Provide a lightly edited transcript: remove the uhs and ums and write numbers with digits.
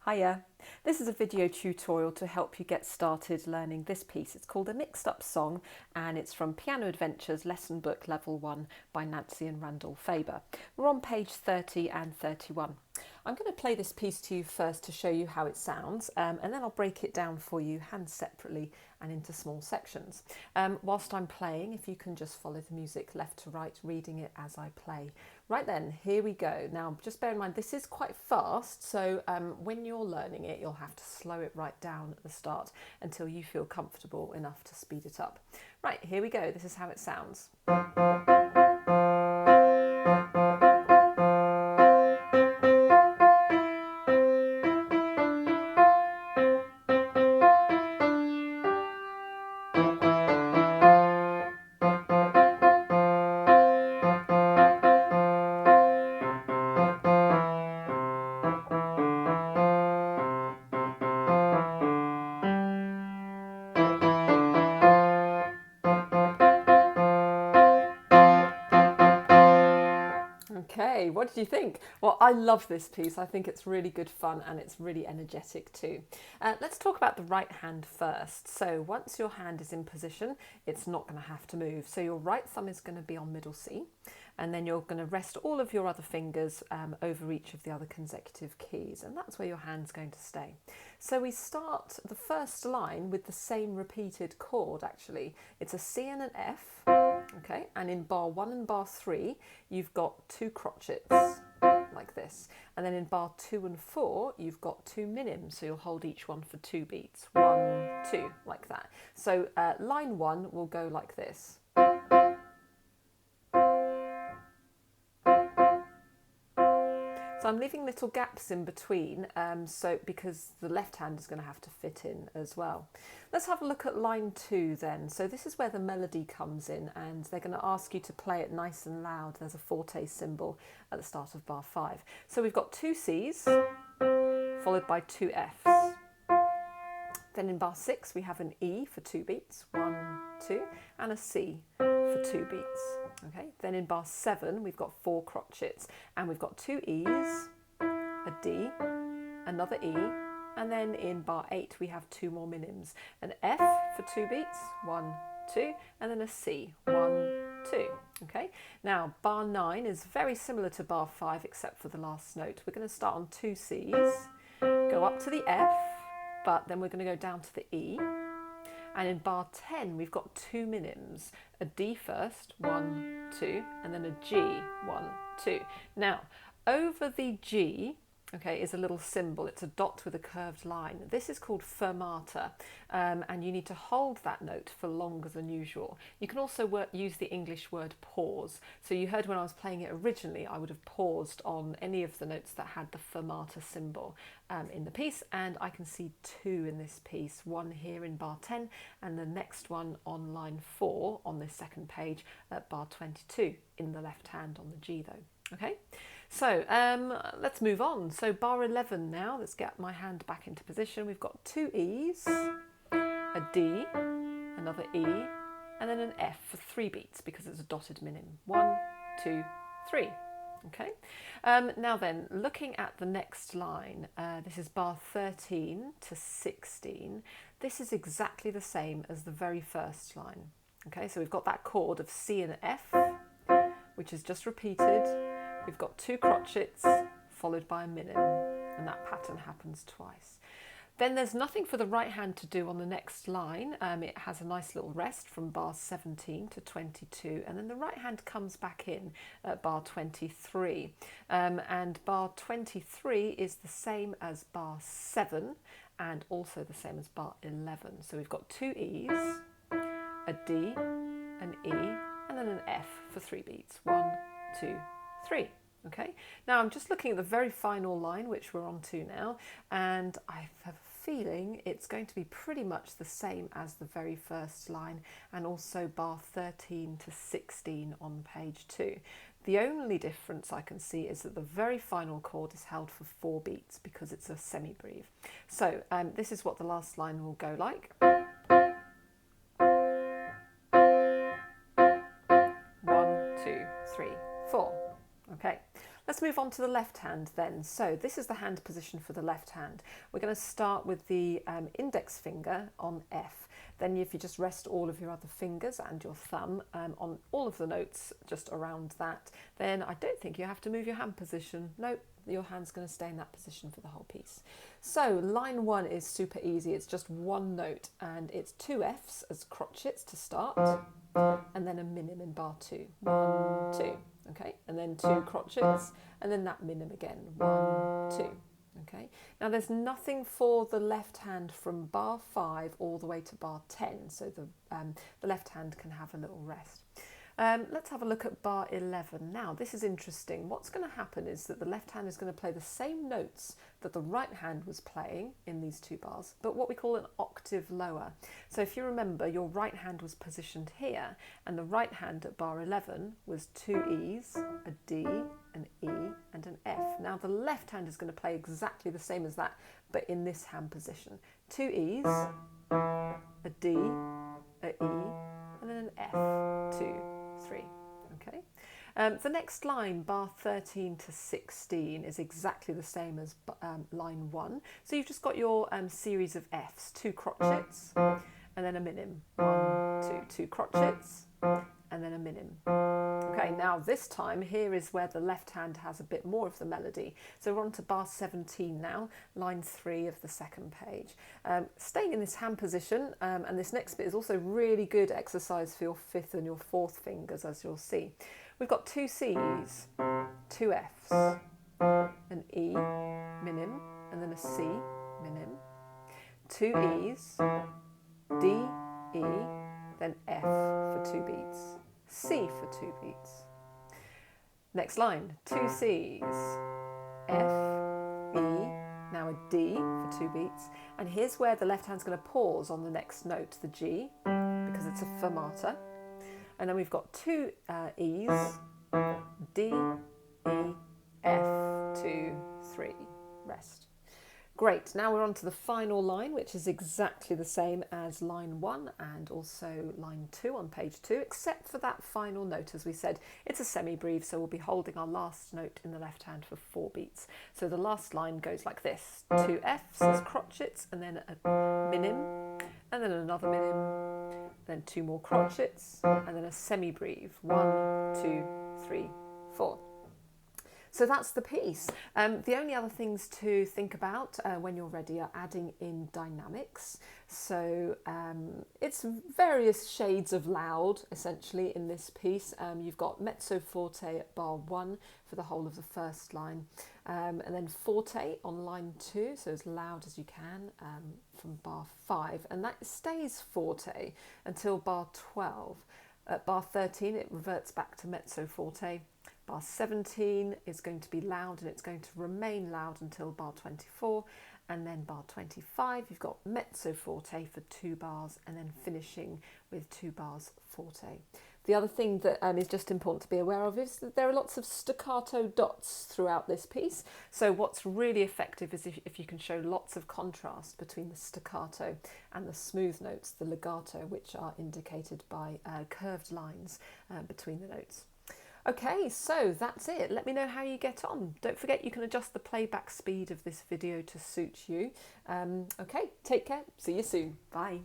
Hiya! This is a video tutorial to help you get started learning this piece. It's called A Mixed Up Song and it's from Piano Adventures Lesson Book Level 1 by Nancy and Randall Faber. We're on page 30 and 31. I'm going to play this piece to you first to show you how it sounds and then I'll break it down for you hands separately and into small sections. Whilst I'm playing, if you can just follow the music left to right, reading it as I play. Right then, here we go. Now just bear in mind this is quite fast, so when you're learning it you'll have to slow it right down at the start until you feel comfortable enough to speed it up. Right, here we go. This is how it sounds. Okay, what did you think? Well, I love this piece. I think it's really good fun and it's really energetic too. Let's talk about the right hand first. So once your hand is in position, it's not going to have to move. So your right thumb is going to be on middle C, and then you're going to rest all of your other fingers over each of the other consecutive keys, and that's where your hand's going to stay. So we start the first line with the same repeated chord actually. It's a C and an F. Okay, and in bar 1 and bar 3 you've got 2 crotchets like this, and then in bar 2 and 4 you've got 2 minims, so you'll hold each one for 2 beats, 1, 2, like that. So line 1 will go like this. So I'm leaving little gaps in between, because the left hand is going to have to fit in as well. Let's have a look at line 2 then. So this is where the melody comes in, and they're going to ask you to play it nice and loud. There's a forte symbol at the start of bar 5. So we've got 2 C's followed by 2 F's. Then in bar 6 we have an E for 2 beats, 1, 2, and a C for 2 beats. Okay. Then in bar 7 we've got 4 crotchets, and we've got 2 E's, a D, another E, and then in bar 8 we have 2 more minims, an F for 2 beats, 1, 2, and then a C, 1, 2. Okay. Now bar 9 is very similar to bar 5 except for the last note. We're going to start on 2 C's, go up to the F, but then we're going to go down to the E. And in bar 10 we've got 2 minims, a D first, 1, 2, and then a G, 1, 2. Now over the G, okay, is a little symbol. It's a dot with a curved line. This is called fermata, and you need to hold that note for longer than usual. You can also use the English word pause. So you heard when I was playing it originally, I would have paused on any of the notes that had the fermata symbol in the piece, and I can see 2 in this piece, one here in bar 10 and the next one on line 4 on this second page at bar 22 in the left hand on the G though. Okay, so let's move on. So bar 11 now, let's get my hand back into position. We've got 2 E's, a D, another E, and then an F for 3 beats because it's a dotted minim. 1, 2, 3. Okay. Now then, looking at the next line, this is bar 13 to 16. This is exactly the same as the very first line. Okay, so we've got that chord of C and F, which is just repeated. We've got 2 crotchets followed by a minim, and that pattern happens twice. Then there's nothing for the right hand to do on the next line. It has a nice little rest from bar 17 to 22, and then the right hand comes back in at bar 23. And bar 23 is the same as bar 7 and also the same as bar 11. So we've got 2 E's, a D, an E, and then an F for 3 beats. 1, 2, 3. Okay, now I'm just looking at the very final line, which we're on to now, and I have a feeling it's going to be pretty much the same as the very first line and also bar 13 to 16 on page 2. The only difference I can see is that the very final chord is held for 4 beats because it's a semi-breve. So this is what the last line will go like. 1, 2, 3, 4. Okay, Let's move on to the left hand then. So this is the hand position for the left hand. We're going to start with the index finger on F. Then if you just rest all of your other fingers and your thumb on all of the notes just around that, then I don't think you have to move your hand position. Nope, your hand's going to stay in that position for the whole piece. So line 1 is super easy. It's just one note and it's 2 Fs as crotchets to start and then a minim in bar 2. 1, 2. Okay, and then 2 crotchets and then that minim again. 1, 2. Okay, now there's nothing for the left hand from bar 5 all the way to bar 10, so the left hand can have a little rest. Let's have a look at bar 11. Now this is interesting. What's going to happen is that the left hand is going to play the same notes that the right hand was playing in these 2 bars, but what we call an octave lower. So if you remember, your right hand was positioned here and the right hand at bar 11 was 2 E's, a D, an E and an F. Now the left hand is going to play exactly the same as that, but in this hand position. 2 E's, a D, a E and then an F. 2, 3. Okay. The next line, bar 13 to 16, is exactly the same as line 1. So you've just got your series of Fs, 2 crotchets and then a minim. 1, 2, 2 crotchets and then a minim. Okay, now this time here is where the left hand has a bit more of the melody. So we're on to bar 17 now, line 3 of the second page. Staying in this hand position, and this next bit is also really good exercise for your 5th and your 4th fingers, as you'll see. We've got 2 C's, 2 F's, an E, minim, and then a C, minim, 2 E's, D, E, then F for 2 beats, C for 2 beats. Next line, 2 C's, F, E, now a D for 2 beats, and here's where the left hand's going to pause on the next note, the G, because it's a fermata, and then we've got 2 E's, D, E, F, 2, 3, rest. Great, now we're on to the final line, which is exactly the same as line 1 and also line 2 on page 2, except for that final note. As we said, it's a semi-breve, so we'll be holding our last note in the left hand for 4 beats. So the last line goes like this: 2 F's as crotchets, and then a minim, and then another minim, then 2 more crotchets, and then a semi-breve. 1, 2, 3, 4. So that's the piece. The only other things to think about when you're ready are adding in dynamics. So it's various shades of loud, essentially, in this piece. You've got mezzo forte at bar 1 for the whole of the first line, and then forte on line 2, so as loud as you can from bar 5, and that stays forte until bar 12. At bar 13 it reverts back to mezzo forte. Bar 17 is going to be loud and it's going to remain loud until bar 24, and then bar 25 you've got mezzo forte for 2 bars and then finishing with 2 bars forte. The other thing that is just important to be aware of is that there are lots of staccato dots throughout this piece. So what's really effective is if you can show lots of contrast between the staccato and the smooth notes, the legato, which are indicated by curved lines between the notes. Okay, so that's it. Let me know how you get on. Don't forget you can adjust the playback speed of this video to suit you. Okay, take care. See you soon. Bye.